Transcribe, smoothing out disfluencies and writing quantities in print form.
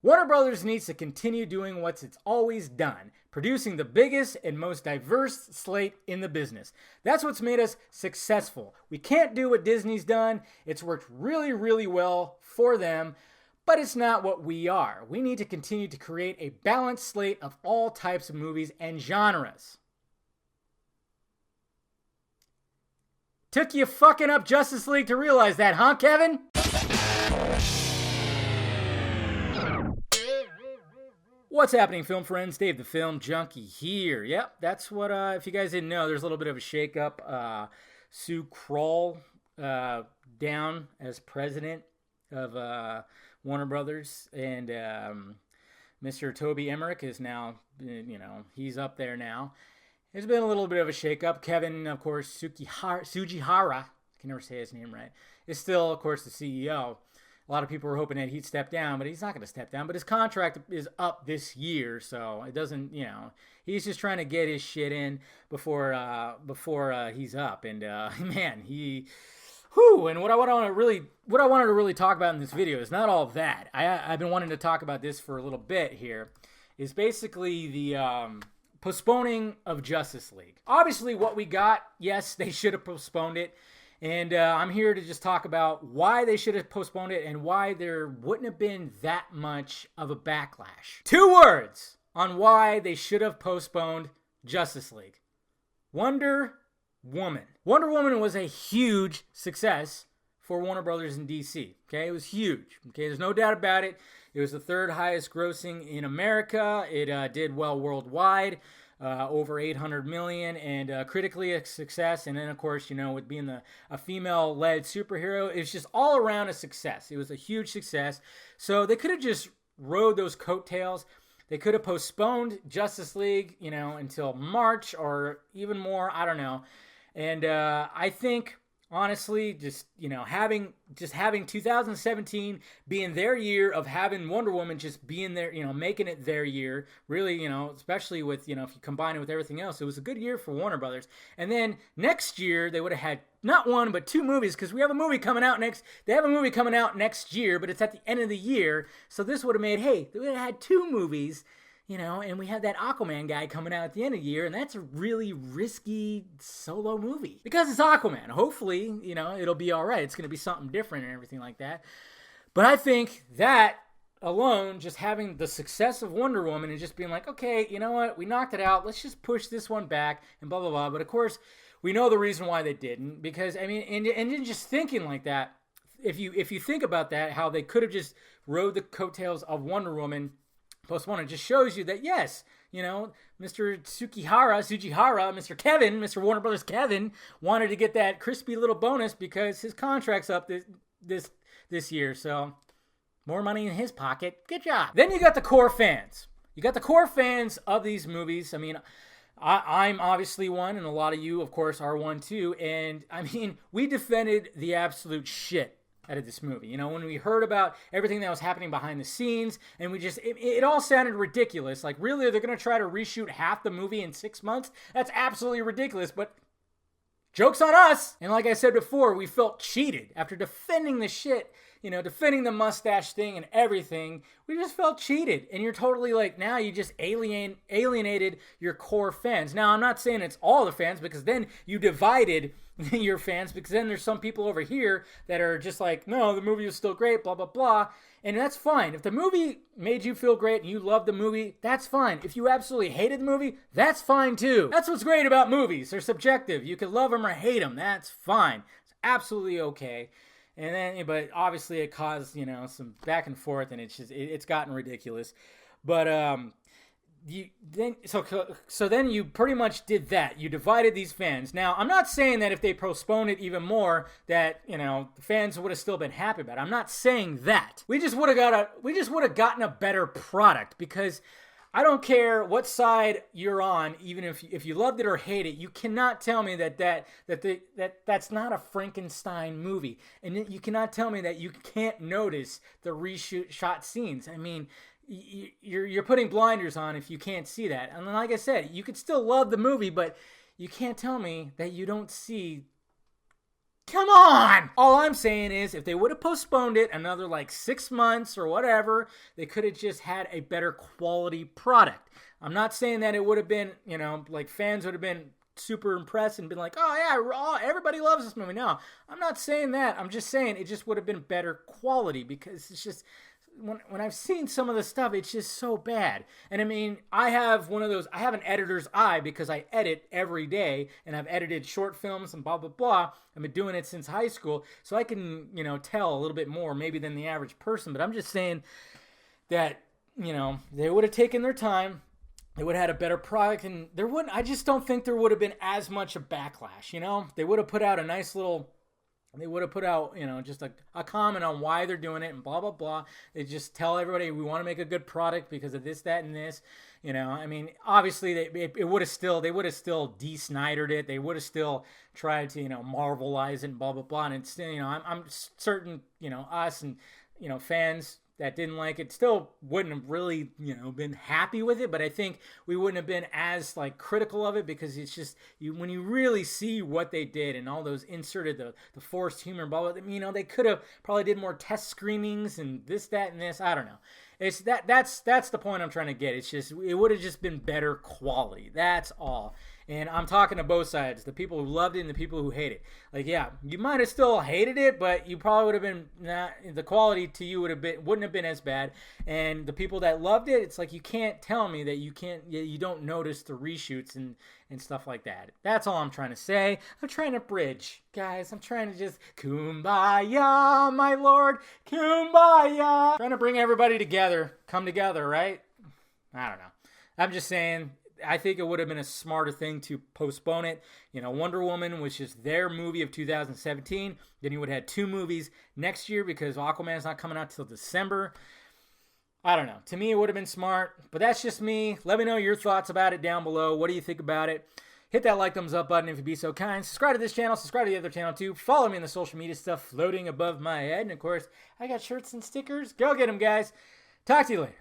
Warner Brothers needs to continue doing what it's always done, producing the biggest and most diverse slate in the business. That's what's made us successful. We can't do what Disney's done. It's worked really, really well for them, but it's not what we are. We need to continue to create a balanced slate of all types of movies and genres. Took you fucking up Justice League to realize that, huh, Kevin? What's happening, film friends? Dave the Film Junkie here. Yep, that's what, if you guys didn't know, there's a little bit of a shakeup. Sue Kroll down as president of Warner Brothers, and Mr. Toby Emmerich is now, he's up there now. There's been a little bit of a shakeup. Kevin, of course, Sujihara, I can never say his name right, is still, of course, the CEO. A lot of people were hoping that he'd step down, but he's not going to step down. But his contract is up this year, so it doesn't, he's just trying to get his shit in before he's up. And man, and what I wanted to really talk about in this video is not all of that. I've been wanting to talk about this for a little bit here. Is basically the postponing of Justice League. Obviously, what we got, yes, they should have postponed it. And I'm here to just talk about why they should have postponed it and why there wouldn't have been that much of a backlash. 2 words on why they should have postponed Justice League. Wonder Woman. Wonder Woman was a huge success for Warner Brothers and DC. Okay, it was huge. Okay, there's no doubt about it. It was the 3rd highest grossing in America. It did well worldwide. Over 800 million, and critically a success. And then, of course, with being a female-led superhero, it's just all around a success. It was a huge success. So they could have just rode those coattails. They could have postponed Justice League, until March or even more. I don't know. And I think, honestly, just having 2017 being their year of having Wonder Woman just being there, making it their year, really, especially with, if you combine it with everything else, it was a good year for Warner Brothers. And then next year they would have had not 1 but 2 movies, because they have a movie coming out next year, but it's at the end of the year. So this would have made, they would have had 2 movies. And we had that Aquaman guy coming out at the end of the year, and that's a really risky solo movie. Because it's Aquaman. Hopefully, it'll be all right. It's going to be something different and everything like that. But I think that alone, just having the success of Wonder Woman and just being like, okay, you know what? We knocked it out. Let's just push this one back and blah, blah, blah. But of course, we know the reason why they didn't. Because, and then just thinking like that, if you think about that, how they could have just rode the coattails of Wonder Woman postponed, it just shows you that, yes, Mr. Sujihara, Mr. Kevin, Mr. Warner Brothers Kevin wanted to get that crispy little bonus because his contract's up this year. So more money in his pocket. Good job. Then you got the core fans. You got the core fans of these movies. I'm obviously one, and a lot of you, of course, are one too. And we defended the absolute shit out of this movie. When we heard about everything that was happening behind the scenes, and it all sounded ridiculous. Like, really, they're going to try to reshoot half the movie in 6 months? That's absolutely ridiculous, but joke's on us. And like I said before, we felt cheated after defending the shit, defending the mustache thing and everything. We just felt cheated. And you're totally like, now you just alienated your core fans. Now, I'm not saying it's all the fans, because then you divided your fans, because then there's some people over here that are just like, no, the movie was still great, blah, blah, blah. And that's fine. If the movie made you feel great and you loved the movie, that's fine. If you absolutely hated the movie, that's fine too. That's what's great about movies. They're subjective. You can love them or hate them. That's fine. It's absolutely okay. And then, but obviously it caused, some back and forth, and it's gotten ridiculous. But, so then you pretty much did that. You divided these fans. Now, I'm not saying that if they postponed it even more, that the fans would have still been happy about it. I'm not saying that. We just would have gotten a better product, because I don't care what side you're on, even if you loved it or hate it, you cannot tell me that's not a Frankenstein movie, and you cannot tell me that you can't notice the reshoot shot scenes. You're putting blinders on if you can't see that. And like I said, you could still love the movie, but you can't tell me that you don't see Come on! All I'm saying is if they would have postponed it another like 6 months or whatever, they could have just had a better quality product. I'm not saying that it would have been, like fans would have been super impressed and been like, oh yeah, everybody loves this movie. No, I'm not saying that. I'm just saying it just would have been better quality, because it's just, when I've seen some of the stuff, it's just so bad. And I mean, I have an editor's eye because I edit every day, and I've edited short films and blah, blah, blah. I've been doing it since high school, so I can, tell a little bit more maybe than the average person. But I'm just saying that, they would have taken their time. They would have had a better product, and I just don't think there would have been as much a backlash, They would have put out just a comment on why they're doing it and blah, blah, blah. They just tell everybody, we want to make a good product because of this, that, and this. I mean, obviously they would have still de-Snydered it. They would have still tried to, Marvelize it and blah, blah, blah. And it's, I'm certain, us and, fans that didn't like it still wouldn't have really, been happy with it. But I think we wouldn't have been as like critical of it, because it's just, when you really see what they did and all those inserted the forced humor and blah, blah, they could have probably did more test screenings and this, that, and this. I don't know. It's that's the point I'm trying to get. It's just, it would have just been better quality. That's all. And I'm talking to both sides, the people who loved it and the people who hate it. Like, yeah, you might have still hated it, but you probably would have been the quality to you wouldn't have been as bad. And the people that loved it, it's like, you can't tell me that you don't notice the reshoots and stuff like that. That's all I'm trying to say. I'm trying to bridge, guys. I'm trying to just kumbaya, my lord, kumbaya. Trying to bring everybody together, come together, right? I don't know. I'm just saying, I think it would have been a smarter thing to postpone it. Wonder Woman was just their movie of 2017. Then you would have had 2 movies next year, because Aquaman's not coming out till December. I don't know. To me, it would have been smart, but that's just me. Let me know your thoughts about it down below. What do you think about it? Hit that like, thumbs up button if you'd be so kind. Subscribe to this channel. Subscribe to the other channel too. Follow me in the social media stuff floating above my head. And of course, I got shirts and stickers. Go get them, guys. Talk to you later.